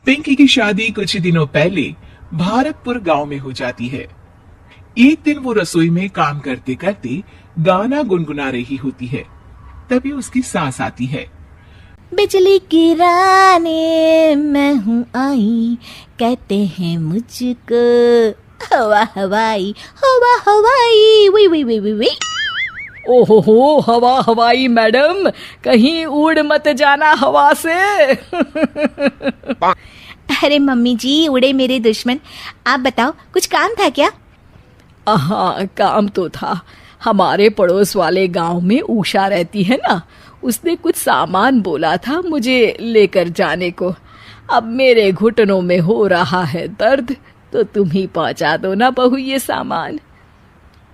पिंकी की शादी कुछ ही दिनों पहले भारतपुर गांव में हो जाती है। एक दिन वो रसोई में काम करते करते गाना गुनगुना रही होती है। तभी उसकी सास आती है। बिजली गिराने मैं हूँ आई, कहते हैं मुझको हवा हवाई, हवा हवाई, वी वी वी वी वी। ओहो, हवा हवाई मैडम, कहीं उड़ मत जाना हवा से। अरे मम्मी जी, उड़े मेरे दुश्मन। आप बताओ, कुछ काम था क्या? हाँ, काम तो था। हमारे पड़ोस वाले गांव में उषा रहती है ना, उसने कुछ सामान बोला था मुझे लेकर जाने को। अब मेरे घुटनों में हो रहा है दर्द, तो तुम ही पहुंचा दो ना बहू ये सामान।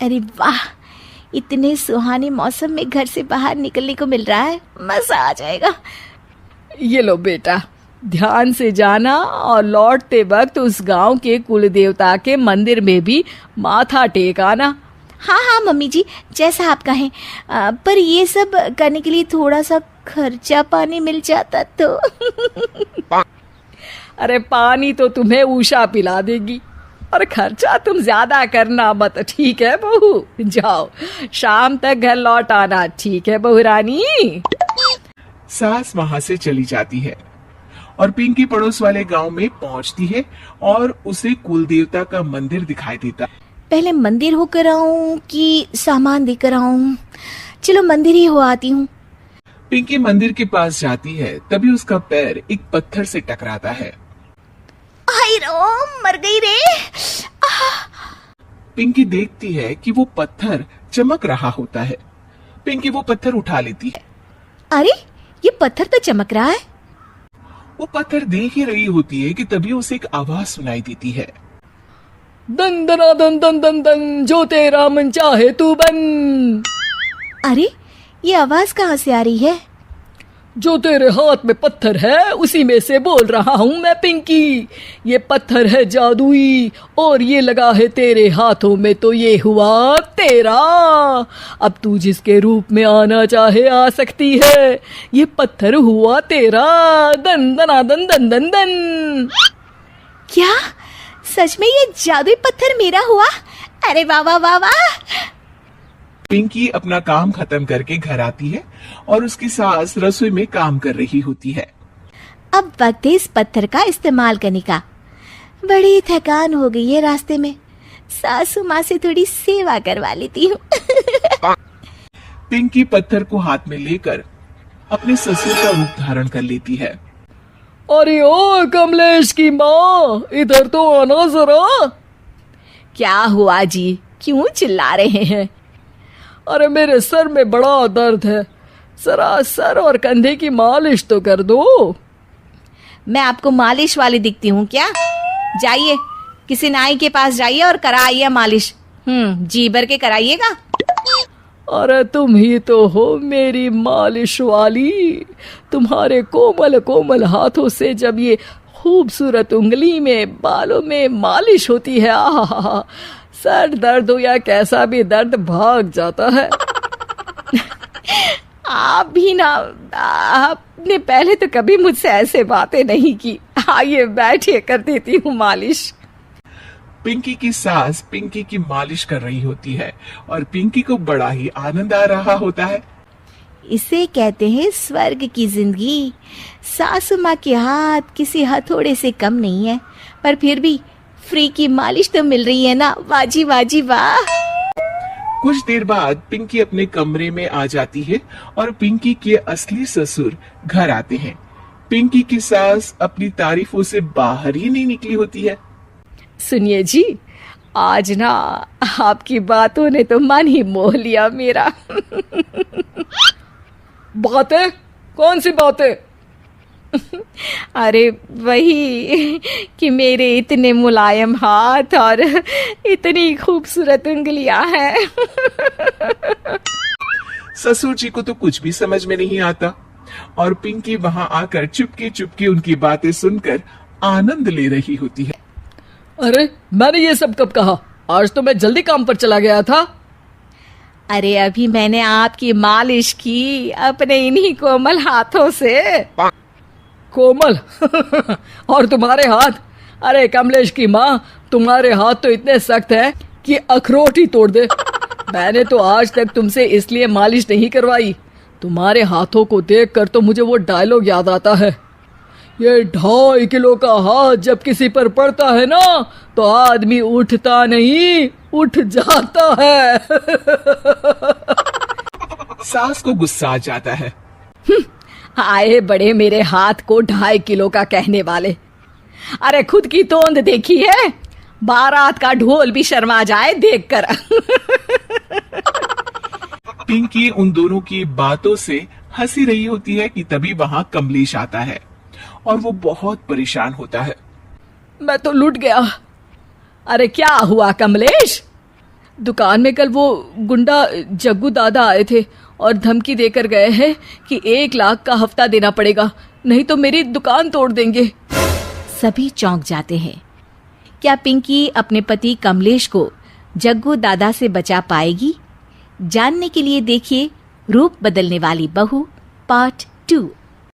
अरे वाह, इतने सुहाने मौसम में घर से बाहर निकलने को मिल रहा है, मजा आ जाएगा। ये लो बेटा, ध्यान से जाना और लौटते वक्त उस गांव के कुल देवता के मंदिर में भी माथा टेक आना। हाँ हाँ मम्मी जी, जैसा आप कहें। पर ये सब करने के लिए थोड़ा सा खर्चा पानी मिल जाता तो। अरे पानी तो तुम्हें उषा पिला देगी, और खर्चा तुम ज्यादा करना मत, ठीक है बहू? जाओ, शाम तक घर लौट आना, ठीक है बहू रानी? सास वहां से चली जाती है और पिंकी पड़ोस वाले गांव में पहुंचती है और उसे कुल देवता का मंदिर दिखाई देता है। पहले मंदिर होकर आऊं कि सामान देकर आऊं? चलो मंदिर ही हो आती हूँ। पिंकी मंदिर के पास जाती है, तभी उसका पैर एक पत्थर से टकराता है। हाय रो, मर गई रे। पिंकी देखती है कि वो पत्थर चमक रहा होता है। पिंकी वो पत्थर उठा लेती है। अरे, ये पत्थर तो चमक रहा है। वो पत्थर देख ही रही होती है कि तभी उसे एक आवाज सुनाई देती है। दन दना दन दन दन दन, जो तेरा मन चाहे तू बन। अरे, ये आवाज कहाँ से आ रही है? जो तेरे हाथ में पत्थर है उसी में से बोल रहा हूँ मैं पिंकी। ये पत्थर है जादुई, और ये लगा है तेरे हाथों में, तो ये हुआ तेरा। अब तू जिसके रूप में आना चाहे आ सकती है। ये पत्थर हुआ तेरा। दन दना दन दन दन दन। क्या सच में ये जादुई पत्थर मेरा हुआ? अरे वाह वाह वाह वाह। पिंकी अपना काम खत्म करके घर आती है और उसकी सास रसोई में काम कर रही होती है। अब वक्त है इस पत्थर का इस्तेमाल करने का। बड़ी थकान हो गई है रास्ते में, सासू माँ से थोड़ी सेवा करवा लेती हूँ। पिंकी पत्थर को हाथ में लेकर अपने ससुर का रूप धारण कर लेती है। अरे ओ कमलेश की माँ, इधर तो आना जरा। क्या हुआ जी, क्यों चिल्ला रहे हैं? अरे मेरे सर में बड़ा दर्द है, जरा सर और कंधे की मालिश तो कर दो। मैं आपको मालिश वाली दिखती हूँ क्या? जाइए, किसी नाई के पास जाइए और कराइए मालिश। जी भर के कराइएगा। अरे तुम ही तो हो मेरी मालिश वाली। तुम्हारे कोमल कोमल हाथों से जब ये खूबसूरत उंगली में बालों में मालिश होती है, आहा, सर दर्द हो या कैसा भी दर्द भाग जाता है। आप भी ना, आपने पहले तो कभी मुझसे ऐसे बातें नहीं की। आइए बैठिए, कर देती हूँ मालिश। पिंकी की सास पिंकी की मालिश कर रही होती है और पिंकी को बड़ा ही आनंद आ रहा होता है। इसे कहते हैं स्वर्ग की जिंदगी। सासू माँ के हाथ किसी हथौड़े से कम नहीं है, पर फिर भी फ्री की मालिश तो मिल रही है ना। वाजी वाजी वाह। कुछ देर बाद पिंकी अपने कमरे में आ जाती है और पिंकी के असली ससुर घर आते हैं। पिंकी की सास अपनी तारीफों से बाहर ही नहीं निकली होती है। सुनिए जी, आज ना आपकी बातों ने तो मन ही मोह लिया मेरा। बातें? कौन सी बातें? अरे वही कि मेरे इतने मुलायम हाथ और इतनी खूबसूरत उंगलियां हैं। ससुर जी को तो कुछ भी समझ में नहीं आता और पिंकी वहां आकर चुपके चुपके उनकी बातें सुनकर आनंद ले रही होती है। अरे मैंने ये सब कब कहा? आज तो मैं जल्दी काम पर चला गया था। अरे अभी मैंने आपकी मालिश की अपने इन्हीं कोमल हाथों से। कोमल और तुम्हारे हाथ, अरे कमलेश की माँ, तुम्हारे हाथ तो इतने सख्त हैं कि अखरोट ही तोड़ दे। मैंने तो आज तक तुमसे इसलिए मालिश नहीं करवाई, तुम्हारे हाथों को देखकर तो मुझे वो डायलॉग याद आता है, ये 2.5 किलो का हाथ जब किसी पर पड़ता है ना तो आदमी उठता नहीं, उठ जाता है। सास को गुस्सा आ जाता है। आए बड़े मेरे हाथ को 2.5 किलो का कहने वाले, अरे खुद की तोंद देखी है, बारात का ढोल भी शर्मा जाए देखकर। पिंकी उन दोनों की बातों से हंसी रही होती है कि तभी वहां कमलेश आता है और वो बहुत परेशान होता है। मैं तो लुट गया। अरे क्या हुआ कमलेश? दुकान में कल वो गुंडा जग्गू दादा आए थे और धमकी देकर गए हैं कि 1 लाख का हफ्ता देना पड़ेगा, नहीं तो मेरी दुकान तोड़ देंगे। सभी चौंक जाते हैं। क्या पिंकी अपने पति कमलेश को जग्गू दादा से बचा पाएगी? जानने के लिए देखिए रूप बदलने वाली बहू पार्ट 2।